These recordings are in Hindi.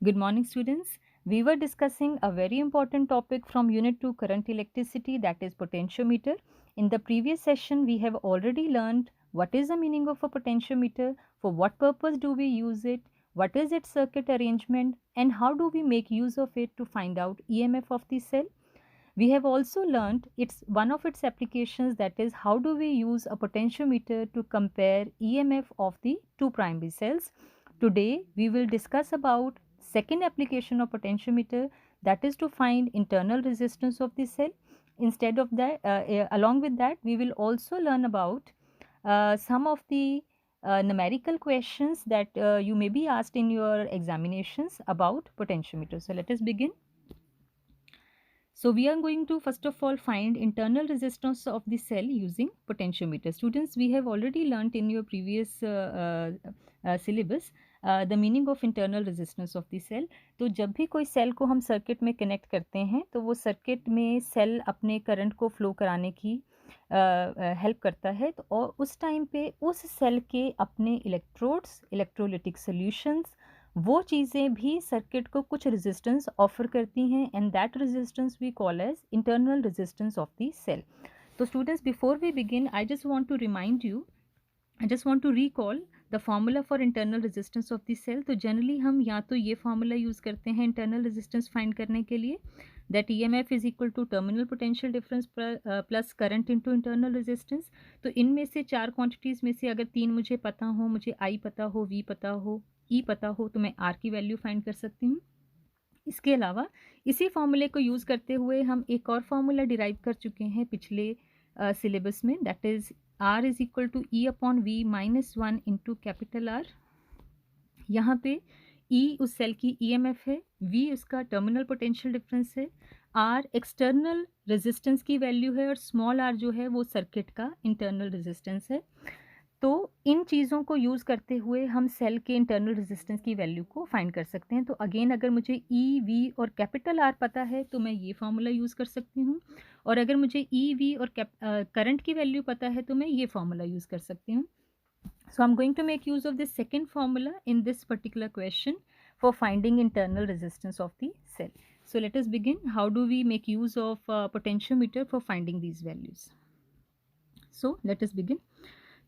Good morning, students. We were discussing a very important topic from Unit 2 Current Electricity, that is potentiometer. In the previous session, we have already learned what is the meaning of a potentiometer, for what purpose do we use it, what is its circuit arrangement, and how do we make use of it to find out EMF of the cell. We have also learned one of its applications, that is how do we use a potentiometer to compare EMF of the two primary cells. Today we will discuss about second application of potentiometer, that is to find internal resistance of the cell. Instead of that, along with that, we will also learn about some of the numerical questions that you may be asked in your examinations about potentiometer. So let us begin. So we are going to first of all find internal resistance of the cell using potentiometer. Students, we have already learnt in your previous syllabus the meaning of internal resistance of the cell. तो जब भी कोई सेल को हम सर्किट में कनेक्ट करते हैं तो वो सर्किट में सेल अपने करंट को फ्लो कराने की हेल्प करता है, तो और उस टाइम पे उस सेल के अपने इलेक्ट्रोड्स, इलेक्ट्रोलिटिक सॉल्यूशंस, वो चीज़ें भी सर्किट को कुछ रेजिस्टेंस ऑफर करती हैं, and that resistance we call as internal resistance of the cell. तो students, before we begin, I just want to remind you, I just want to recall the formula for internal resistance of the cell. तो जनरली हम या तो ये फार्मूला यूज़ करते हैं इंटरनल रेजिस्टेंस फाइंड करने के लिए, that EMF is equal to terminal potential difference plus current into internal resistance. तो इनमें से चार क्वांटिटीज़ में से अगर तीन मुझे पता हो, मुझे I पता हो, V पता हो, E पता हो, तो मैं R की वैल्यू फाइंड कर सकती हूँ. इसके अलावा इसी फॉर्मूले को यूज़ करते हुए हम एक और फार्मूला डिराइव कर चुके हैं पिछले सिलेबस में, that is R is equal to E upon V minus 1 into capital R. यहाँ पे E उस सेल की EMF है, V उसका टर्मिनल पोटेंशियल डिफरेंस है, R एक्सटर्नल रेजिस्टेंस की वैल्यू है, और स्मॉल r जो है वो सर्किट का इंटरनल रेजिस्टेंस है. तो इन चीज़ों को यूज़ करते हुए हम सेल के इंटरनल रेजिस्टेंस की वैल्यू को फाइंड कर सकते हैं. तो अगेन, अगर मुझे E, V और कैपिटल R पता है तो मैं ये फार्मूला यूज़ कर सकती हूँ, और अगर मुझे E, V और करंट की वैल्यू पता है तो मैं ये फार्मूला यूज़ कर सकती हूँ. So I'm going to make use of this second formula in this particular question for finding internal resistance of the cell. So let us begin. How do we make use of potentiometer for finding these values? So let us begin.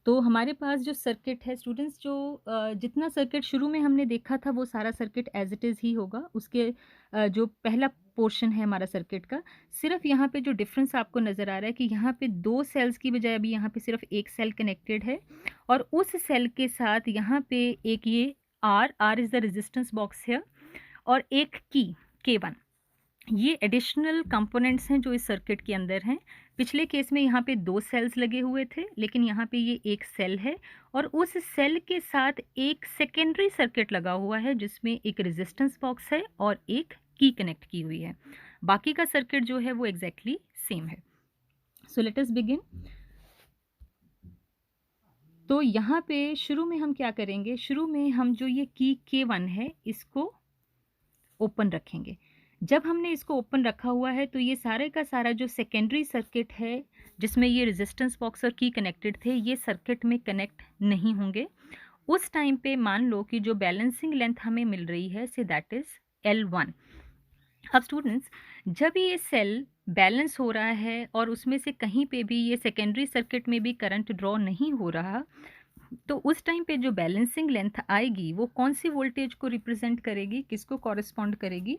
तो हमारे पास जो सर्किट है स्टूडेंट्स, जो जितना सर्किट शुरू में हमने देखा था वो सारा सर्किट एज इट इज़ ही होगा. उसके जो पहला पोर्शन है हमारा सर्किट का, सिर्फ यहाँ पे जो डिफरेंस आपको नज़र आ रहा है कि यहाँ पे दो सेल्स की बजाय अभी यहाँ पे सिर्फ एक सेल कनेक्टेड है, और उस सेल के साथ यहाँ पे एक ये R is the resistance box है, और एक की K1, ये एडिशनल कंपोनेंट्स हैं जो इस सर्किट के अंदर हैं. पिछले केस में यहाँ पे दो सेल्स लगे हुए थे, लेकिन यहाँ पे ये एक सेल है, और उस सेल के साथ एक सेकेंडरी सर्किट लगा हुआ है जिसमें एक रेजिस्टेंस बॉक्स है और एक की कनेक्ट की हुई है. बाकी का सर्किट जो है वो एग्जैक्टली सेम है. So let us begin. तो यहाँ पे शुरू में हम क्या करेंगे, शुरू में हम जो ये की K1 है इसको ओपन रखेंगे. जब हमने इसको ओपन रखा हुआ है तो ये सारे का सारा जो सेकेंडरी सर्किट है जिसमें ये रेजिस्टेंस बॉक्स और की कनेक्टेड थे, ये सर्किट में कनेक्ट नहीं होंगे. उस टाइम पे मान लो कि जो बैलेंसिंग लेंथ हमें मिल रही है, से दैट इज़ L1. अब स्टूडेंट्स, जब ये सेल बैलेंस हो रहा है और उसमें से कहीं पे भी ये सेकेंडरी सर्किट में भी करंट ड्रॉ नहीं हो रहा, तो उस टाइम पे जो बैलेंसिंग लेंथ आएगी वो कौन सी वोल्टेज को रिप्रेजेंट करेगी, किसको कॉरेस्पॉन्ड करेगी?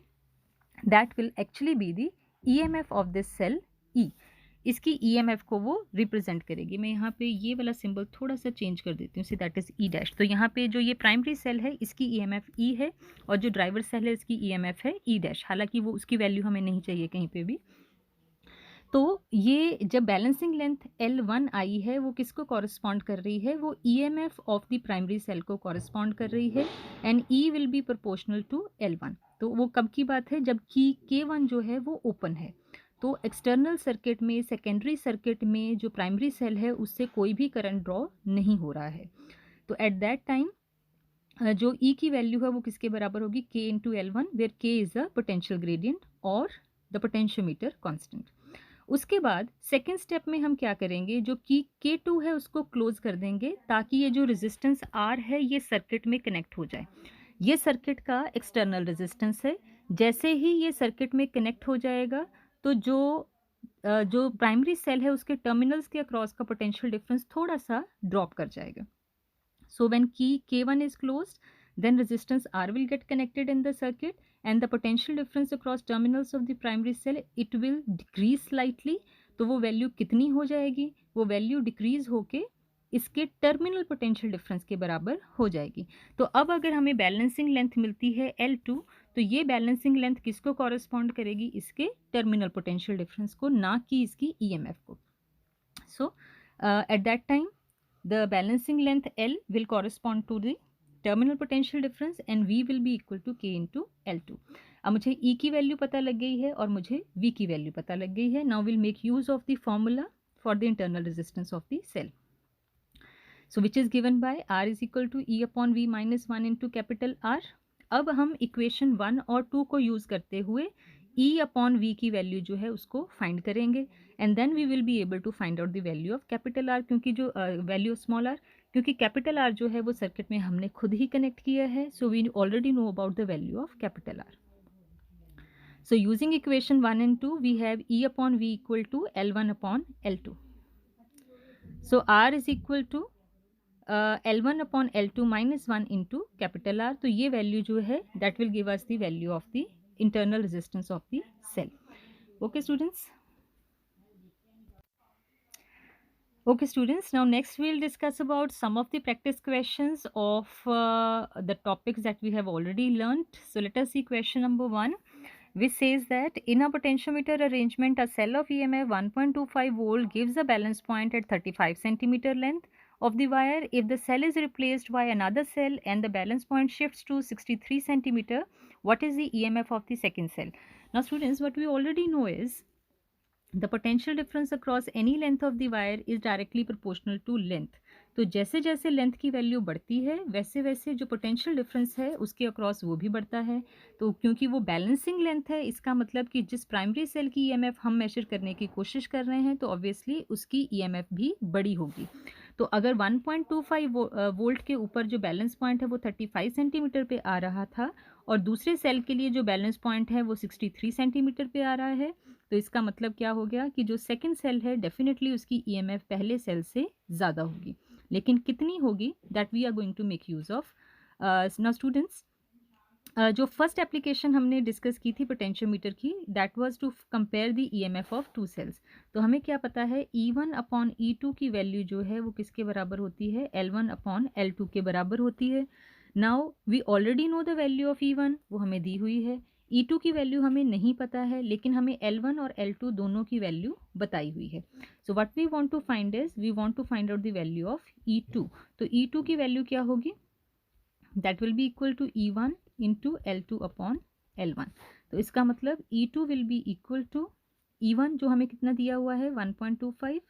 That will actually be the EMF of this cell E. इसकी EMF को वो रिप्रेजेंट करेगी. मैं यहाँ पे ये वाला सिंबल थोड़ा सा चेंज कर देती हूँ, see that is E dash. तो यहाँ पे जो ये प्राइमरी सेल है इसकी EMF E है, और जो ड्राइवर सेल है इसकी EMF है E डैश. हालांकि वो उसकी वैल्यू हमें नहीं चाहिए कहीं पे भी. तो ये जब बैलेंसिंग लेंथ L1 आई है वो किसको कॉरेस्पॉन्ड कर रही है, वो EMF of the primary cell को कॉरेस्पॉन्ड कर रही है, and E will be proportional to L1. तो वो कब की बात है, जब की K1 जो है वो ओपन है. तो एक्सटर्नल सर्किट में, सेकेंडरी सर्किट में जो प्राइमरी सेल है उससे कोई भी करंट ड्रॉ नहीं हो रहा है. तो एट दैट टाइम जो E की वैल्यू है वो किसके बराबर होगी, K into L1, where K is the potential gradient और द पोटेंशियोमीटर कांस्टेंट. उसके बाद सेकेंड स्टेप में हम क्या करेंगे, जो कि K2 है उसको क्लोज कर देंगे ताकि ये जो रेजिस्टेंस R है ये सर्किट में कनेक्ट हो जाए. ये सर्किट का एक्सटर्नल रेजिस्टेंस है। जैसे ही ये सर्किट में कनेक्ट हो जाएगा तो जो प्राइमरी सेल है उसके टर्मिनल्स के अक्रॉस का पोटेंशियल डिफरेंस थोड़ा सा ड्रॉप कर जाएगा। So when key K1 is closed, then resistance R will get connected in the circuit and the potential difference across terminals of the primary cell, it will decrease slightly. तो वो वैल्यू कितनी हो जाएगी? वो वैल्यू डिक्रीज होके इसके टर्मिनल पोटेंशियल डिफरेंस के बराबर हो जाएगी। तो अब अगर हमें बैलेंसिंग लेंथ मिलती है L2, तो ये बैलेंसिंग लेंथ किसको कॉरेस्पॉन्ड करेगी? इसके टर्मिनल पोटेंशियल डिफरेंस को, ना कि इसकी EMF को। So at that time the balancing length L will correspond to the terminal potential difference and V will be equal to K into L2. अब मुझे E की वैल्यू पता लग गई है और मुझे V की वैल्यू पता लग गई है। Now we'll make use of the formula for the internal resistance of the cell. So which is given by R is equal to E upon V minus 1 into capital R. अब हम इक्वेशन 1 और 2 को यूज़ करते हुए E अपॉन V की वैल्यू जो है उसको फाइंड करेंगे and then we will be able to find out the value of capital R, क्योंकि जो वैल्यू ऑफ स्मॉल r, क्योंकि कैपिटल R जो है वो सर्किट में हमने खुद ही कनेक्ट किया है। So we already know about the value of capital R. So using equation 1 and 2 we have E upon V equal to L1 upon L2. So R is equal to L1 upon L2 minus 1 into capital R. तो ये वैल्यू जो है that will give us the value of the internal resistance of the cell. Okay students? Okay students, now next we'll discuss about some of the practice questions of the topics that we have already learnt. So let us see question number 1, which says that in a potentiometer arrangement, a cell of EMF 1.25 volt gives a balance point at 35 centimeter length of the wire. If the cell is replaced by another cell and the balance point shifts to 63 centimeter, what is the EMF of the second cell? Now students, what we already know is the potential difference across any length of the wire is directly proportional to length. तो जैसे जैसे लेंथ की वैल्यू बढ़ती है वैसे वैसे जो पोटेंशियल डिफरेंस है उसके अक्रॉस वो भी बढ़ता है। तो क्योंकि वो बैलेंसिंग लेंथ है, इसका मतलब कि जिस प्राइमरी सेल की EMF हम मेजर करने की कोशिश कर रहे हैं तो ऑब्वियसली उसकी EMF भी बड़ी होगी। तो अगर 1.25 वोल्ट के ऊपर जो बैलेंस पॉइंट है वो 35 सेंटीमीटर पे आ रहा था और दूसरे सेल के लिए जो बैलेंस पॉइंट है वो 63 सेंटीमीटर पे आ रहा है, तो इसका मतलब क्या हो गया कि जो सेकंड सेल है डेफिनेटली उसकी EMF पहले सेल से ज़्यादा होगी, लेकिन कितनी होगी that we are going to make use of. Now students, जो फर्स्ट एप्लीकेशन हमने डिस्कस की थी पोटेंशियोमीटर की, that was to compare the EMF of two cells. तो हमें क्या पता है E1 अपॉन E2 की वैल्यू जो है वो किसके बराबर होती है? L1 अपॉन L2 के बराबर होती है। Now we already know the value of E1, वो हमें दी हुई है। E2 की वैल्यू हमें नहीं पता है, लेकिन हमें L1 और L2 दोनों की वैल्यू बताई हुई है। So what we want to find is we want to find out the value of E2। तो E2 की वैल्यू क्या होगी? That will be equal to E1 into L2 upon L1। तो इसका मतलब E2 will be equal to E1 जो हमें कितना दिया हुआ है 1.25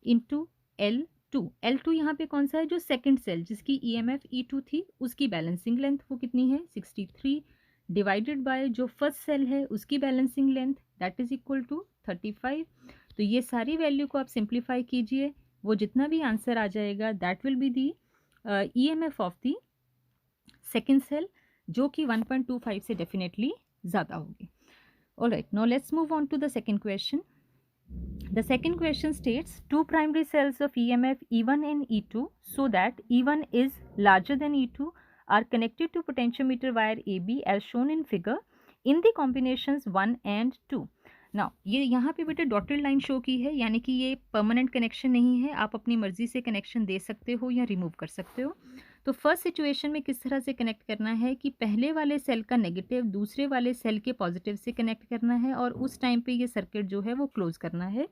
इंटू L2। L2 यहाँ पे कौन सा है? जो सेकंड सेल जिसकी EMF E2 थी उसकी बैलेंसिंग लेंथ वो कितनी है 63 डिवाइडेड बाय जो फर्स्ट सेल है उसकी balancing length that is equal to 35। तो ये सारी वैल्यू को आप सिंप्लीफाई कीजिए, वो जितना भी आंसर आ जाएगा that will be the EMF of the second cell, जो कि 1.25 से डेफिनेटली ज़्यादा होगी। Alright, now let's move on to the second question. The second question states two primary cells of EMF E1 and E2 so that E1 is larger than E2 are connected to potentiometer wire AB as shown in figure in the combinations 1 and 2. Now ये यहाँ पे बेटे डॉटेड लाइन शो की है, यानी कि ये परमानेंट कनेक्शन नहीं है, आप अपनी मर्जी से कनेक्शन दे सकते हो या रिमूव कर सकते हो। तो फर्स्ट सिचुएशन में किस तरह से कनेक्ट करना है कि पहले वाले सेल का नेगेटिव दूसरे वाले सेल के पॉजिटिव से कनेक्ट करना है और उस टाइम पे ये सर्किट जो है वो क्लोज करना है।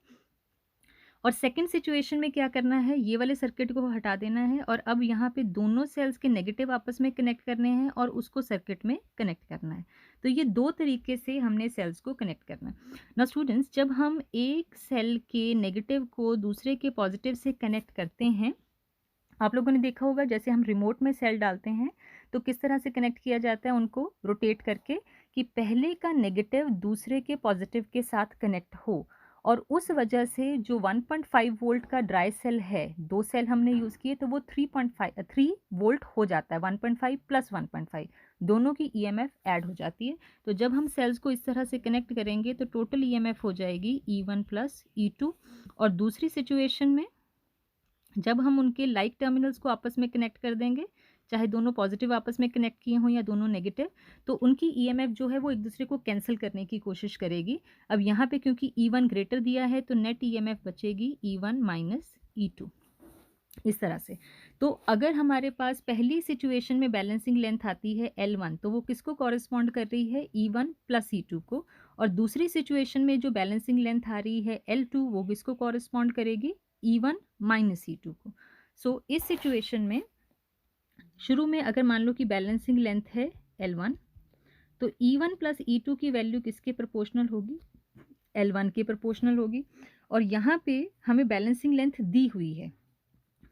और सेकंड सिचुएशन में क्या करना है, ये वाले सर्किट को हटा देना है और अब यहाँ पे दोनों सेल्स के नेगेटिव आपस में कनेक्ट करने हैं और उसको सर्किट में कनेक्ट करना है। तो ये दो तरीके से हमने सेल्स को कनेक्ट करना है। ना स्टूडेंट्स, जब हम एक सेल के नेगेटिव को दूसरे के पॉजिटिव से कनेक्ट करते हैं, आप लोगों ने देखा होगा जैसे हम रिमोट में सेल डालते हैं तो किस तरह से कनेक्ट किया जाता है, उनको रोटेट करके कि पहले का नेगेटिव दूसरे के पॉजिटिव के साथ कनेक्ट हो और उस वजह से जो 1.5 वोल्ट का ड्राई सेल है, 2 सेल हमने यूज़ किए तो वो 3 वोल्ट हो जाता है, 1.5 प्लस 1.5 दोनों की ईएमएफ ऐड हो जाती है। तो जब हम सेल्स को इस तरह से कनेक्ट करेंगे तो टोटल ईएमएफ हो जाएगी E1 प्लस E2। और दूसरी सिचुएशन में जब हम उनके लाइक टर्मिनल्स को आपस में कनेक्ट कर देंगे, चाहे दोनों पॉजिटिव आपस में कनेक्ट किए हों या दोनों नेगेटिव, तो उनकी ईएमएफ जो है वो एक दूसरे को कैंसिल करने की कोशिश करेगी। अब यहाँ पे क्योंकि E1 ग्रेटर दिया है तो नेट ईएमएफ बचेगी E1 माइनस E2, इस तरह से। तो अगर हमारे पास पहली सिचुएशन में बैलेंसिंग लेंथ आती है L1 तो वो किसको कॉरेस्पॉन्ड कर रही है, E1 प्लस E2 को। और दूसरी सिचुएशन में जो बैलेंसिंग लेंथ आ रही है L2 वो किसको कॉरेस्पॉन्ड करेगी, E1 माइनस E2 को। सो इस सिचुएशन में शुरू में अगर मान लो कि बैलेंसिंग लेंथ है L1 तो E1 प्लस E2 की वैल्यू किसके प्रोपोर्शनल होगी, L1 के प्रोपोर्शनल होगी। और यहाँ पे हमें बैलेंसिंग लेंथ दी हुई है,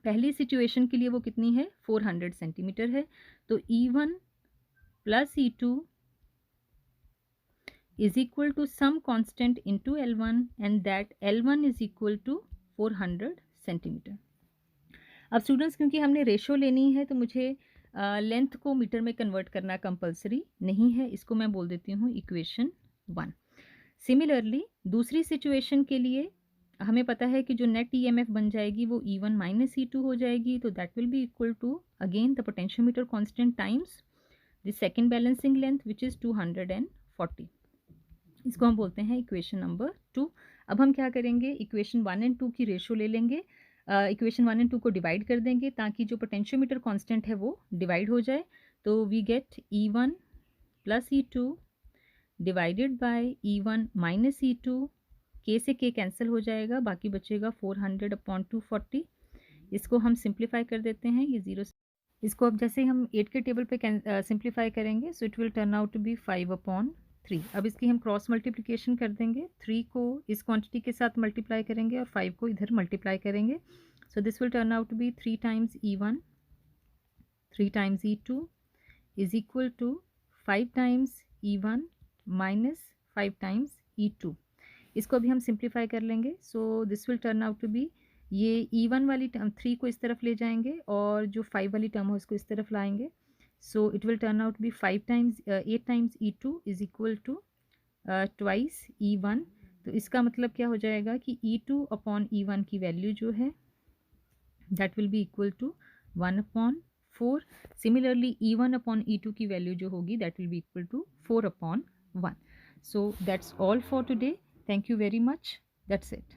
पहली सिचुएशन के लिए वो कितनी है, 400 सेंटीमीटर है। तो E1 plus E2 is equal to some constant into L1 and that L1 is equal to 400 centimetre. अब स्टूडेंट्स क्योंकि हमने रेशो लेनी है तो मुझे लेंथ को मीटर में कन्वर्ट करना कंपलसरी नहीं है, इसको मैं बोल देती हूँ इक्वेशन 1। सिमिलरली दूसरी सिचुएशन के लिए हमें पता है कि जो नेट ईएमएफ बन जाएगी वो E1 माइनस E2 हो जाएगी, तो that will be equal to again the potentiometer constant times the second balancing length which is 240। इसको हम बोलते हैं इक्वेशन नंबर 2। अब हम क्या करेंगे, इक्वेशन 1 एंड 2 की रेशो ले लेंगे, इक्वेशन 1 एंड 2 को डिवाइड कर देंगे ताकि जो पोटेंशियोमीटर कांस्टेंट है वो डिवाइड हो जाए। तो we get E1 plus E2 divided by E1 minus E2, के से के कैंसिल हो जाएगा, बाकी बचेगा 400 अपॉन 240। इसको हम सिंप्लीफाई कर देते हैं, ये 0, इसको अब जैसे हम 8 के टेबल पे सिंप्लीफाई करेंगे so it will turn out to be 5 upon 3। अब इसकी हम क्रॉस मल्टीप्लिकेशन कर देंगे, 3 को इस क्वांटिटी के साथ मल्टीप्लाई करेंगे और 5 को इधर मल्टीप्लाई करेंगे। So this will turn out to be 3 times E1 3 times E2 is equal to 5 times E1 minus 5 times E2। इसको अभी हम सिंप्लीफाई कर लेंगे। So this will turn out to be, ये E1 वाली टर्म 3 को इस तरफ ले जाएंगे और जो 5 वाली टर्म हो इसको इस तरफ लाएंगे। So it will turn out be 8 times E2 is equal to twice E1। तो इसका मतलब क्या हो जाएगा कि E2 अपॉन E1 की वैल्यू जो है that will be equal to 1 upon 4। Similarly E1 upon E2 की वैल्यू जो होगी that will be equal to 4 upon 1। So that's all for today. Thank you very much. That's it.